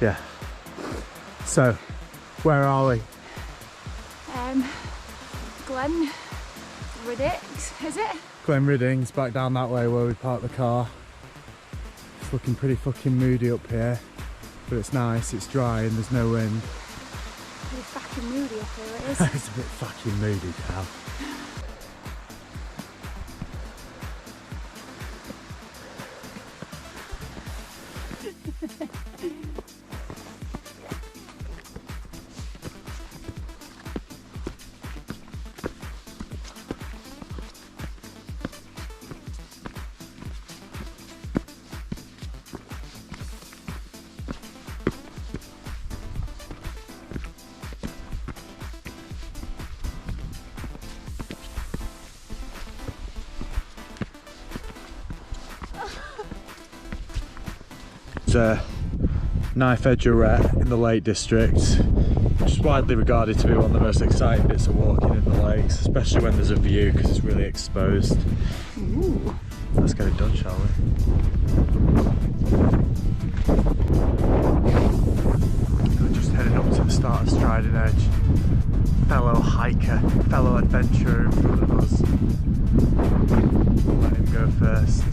Yeah. So, where are we? Glenridding, is it? Glenridding's back down that way where we parked the car. It's looking pretty fucking moody up here, but it's nice, it's dry and there's no wind. Pretty fucking moody up here it is. It's a bit fucking moody now. It's a knife edgerette in the Lake District, which is widely regarded to be one of the most exciting bits of walking in the lakes, especially when there's a view because it's really exposed. Ooh. Let's get it done, shall we? We're just heading up to the start of Swirral Edge. Fellow hiker, fellow adventurer in front of us. Let him go first.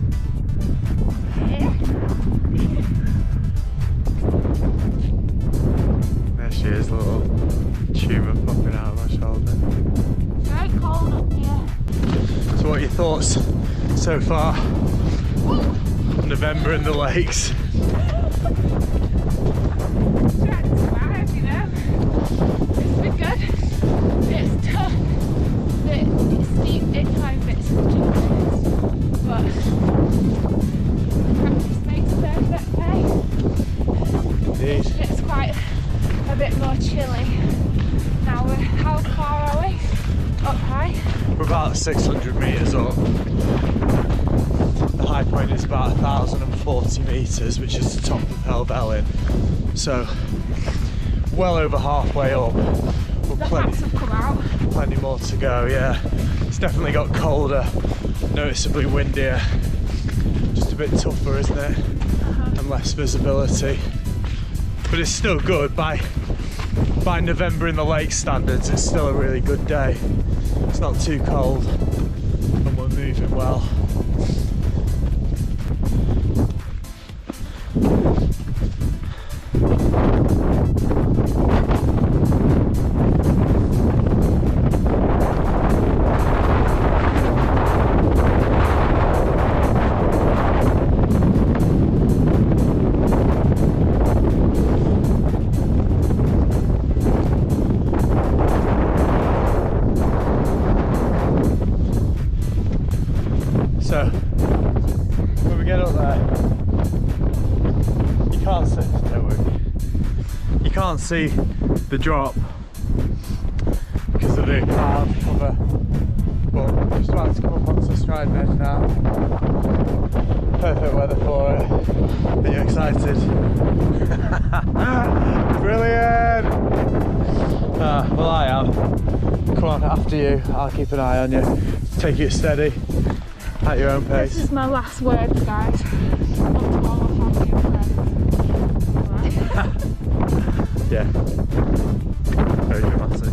There she is, a little tumour popping out of my shoulder. Very cold up here. So what are your thoughts so far? November in the lakes. Trying to survive, you know. It's been good. It's tough. It's steep incline bits and but practice makes perfect, eh? Indeed. It's quite a bit more chilly. Now how far are we? Up high? We're about 600 metres up. The high point is about 1,040 metres, which is the top of Hellvelyn. So, well over halfway up. The hats have come out. Plenty more to go, yeah. It's definitely got colder, noticeably windier. Just a bit tougher, isn't it? And less visibility. But it's still good. By November in the lake standards, it's still a really good day. It's not too cold and we're moving well. So, when we get up there, you can't see, don't worry, you can't see the drop because of the cloud cover, but we're just about to come up onto the Swirral Edge now. Perfect weather for it. Are you excited? Brilliant! Well, I am. Come on, after you, I'll keep an eye on you. Take it steady. At your own pace. This is my last words, guys. Yeah. Very dramatic.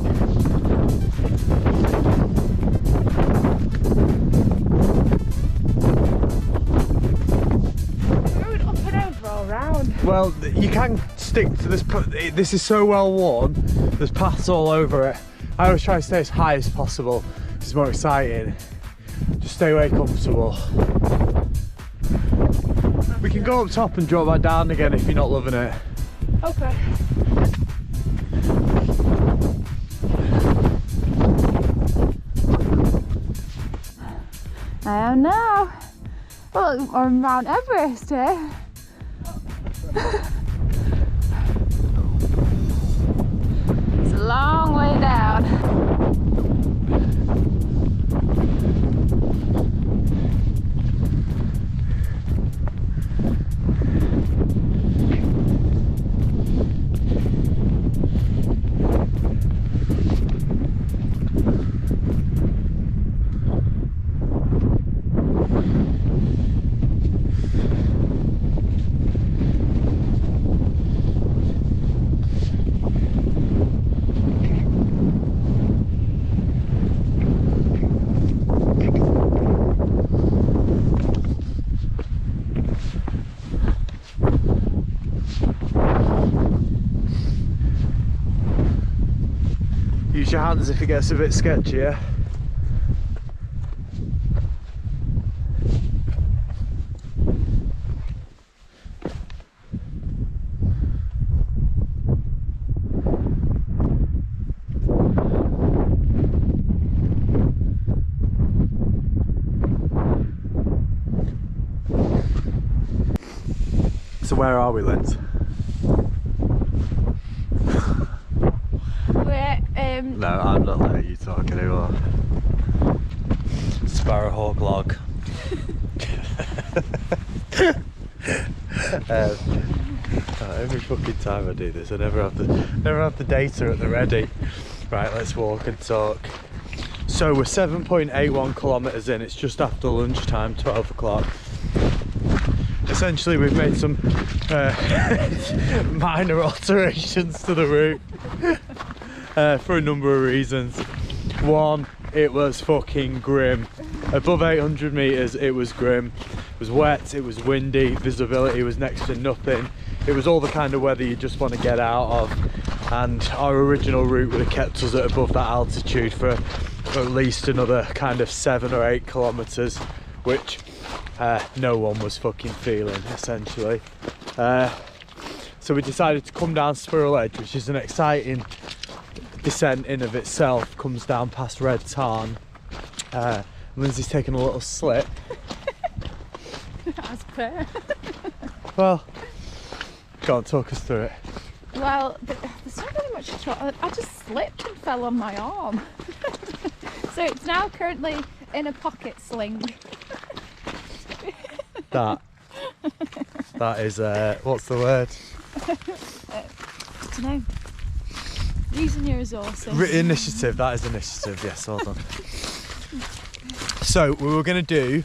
Going up and over all round. Well, you can stick to this. This is so well worn. There's paths all over it. I always try to stay as high as possible. It's more exciting. Just stay way comfortable. We can go up top and drop back down again if you're not loving it. Okay. I am now. Well, on Mount Everest here. It's a long way down. Wash your hands if it gets a bit sketchy, yeah? So where are we, Lindsay? We're No, I'm not letting you talk anymore. Sparrowhawk log. Every fucking time I do this, I never have the data at the ready. Right, let's walk and talk. So we're 7.81 kilometres in. It's just after lunchtime, 12 o'clock. Essentially, we've made some minor alterations to the route for a number of reasons. One, it was fucking grim. Above 800 metres, it was grim. It was wet, it was windy, visibility was next to nothing. It was all the kind of weather you just want to get out of. And our original route would have kept us at above that altitude for at least another kind of 7 or 8 kilometres, which no one was fucking feeling, essentially. So we decided to come down Swirral Edge, which is an exciting descent in of itself. Comes down past Red Tarn. Lindsay's taking a little slip. as per. Well, go on, talk us through it. Well, there's not really much to talk. I just slipped and fell on my arm. So it's now currently in a pocket sling. That is, what's the word? I don't know. Using your resources. Initiative, that is initiative, yes, well done. So we were gonna do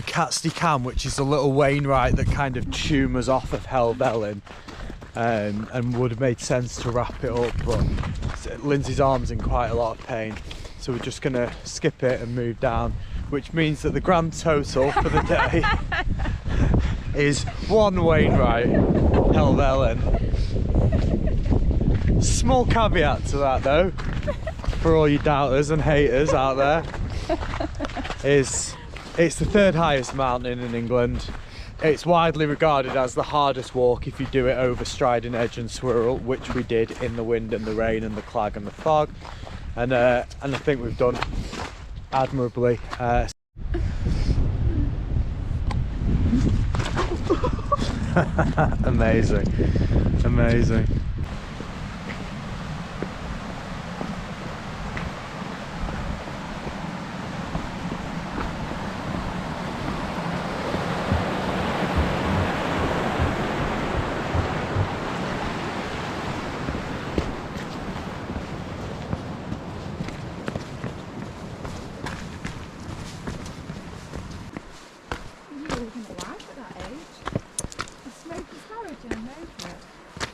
Catsley Cam, which is a little Wainwright that kind of tumours off of Hellvelyn, and would have made sense to wrap it up, but Lindsay's arm's in quite a lot of pain, so we're just gonna skip it and move down, which means that the grand total for the day is 1 Wainwright, Hellvelyn. Small caveat to that though, for all you doubters and haters out there, is it's the 3rd highest mountain in England. It's widely regarded as the hardest walk if you do it over Striding Edge and Swirral, which we did in the wind and the rain and the clag and the fog, and I think we've done admirably. Amazing, amazing.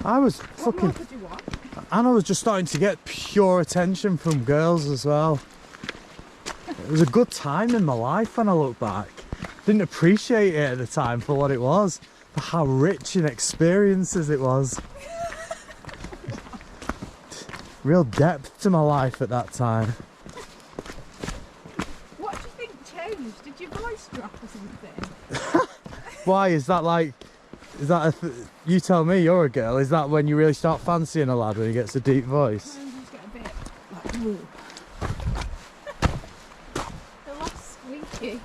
I was fucking, and I was just starting to get pure attention from girls as well. It was a good time in my life when I look back. Didn't appreciate it at the time for what it was, for how rich in experiences it was. Real depth to my life at that time. What do you think changed? Did your voice drop or something? Why is that like? Is that you tell me, you're a girl, is that when you really start fancying a lad when he gets a deep voice? I just get a bit like, ooh. The last squeaky.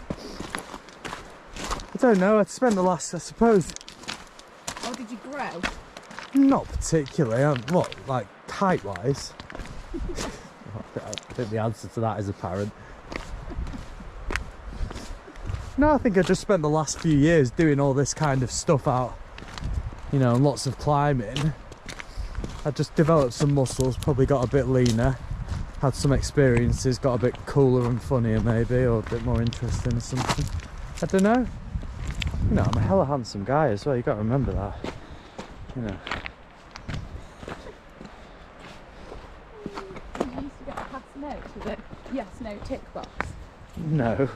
I don't know, I'd spent the last, I suppose. Or did you grow? Not particularly, what, like height wise? I think the answer to that is apparent. No, I think I just spent the last few years doing all this kind of stuff out, you know, lots of climbing. I just developed some muscles, probably got a bit leaner, had some experiences, got a bit cooler and funnier maybe, or a bit more interesting or something. I don't know. You know, I'm a hella handsome guy as well, you got to remember that. You know. You used to get a pass note with a yes, no tick box. No.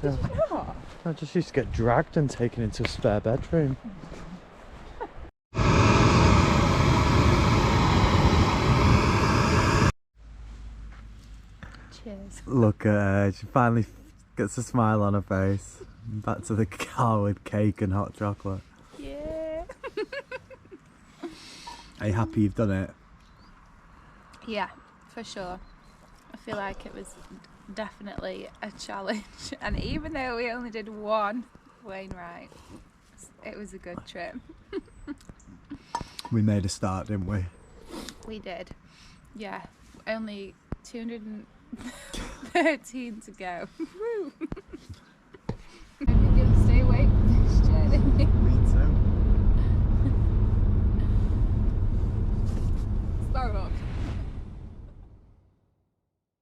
Did you not? I just used to get dragged and taken into a spare bedroom. Look at her, she finally gets a smile on her face. Back to the car with cake and hot chocolate. Yeah. Are you happy you've done it? Yeah, for sure. I feel like it was definitely a challenge, and even though we only did one Wainwright, it was a good trip. We made a start, didn't we? We did. Yeah, only 213 to go. Woo! I think you'll stay awake for this journey.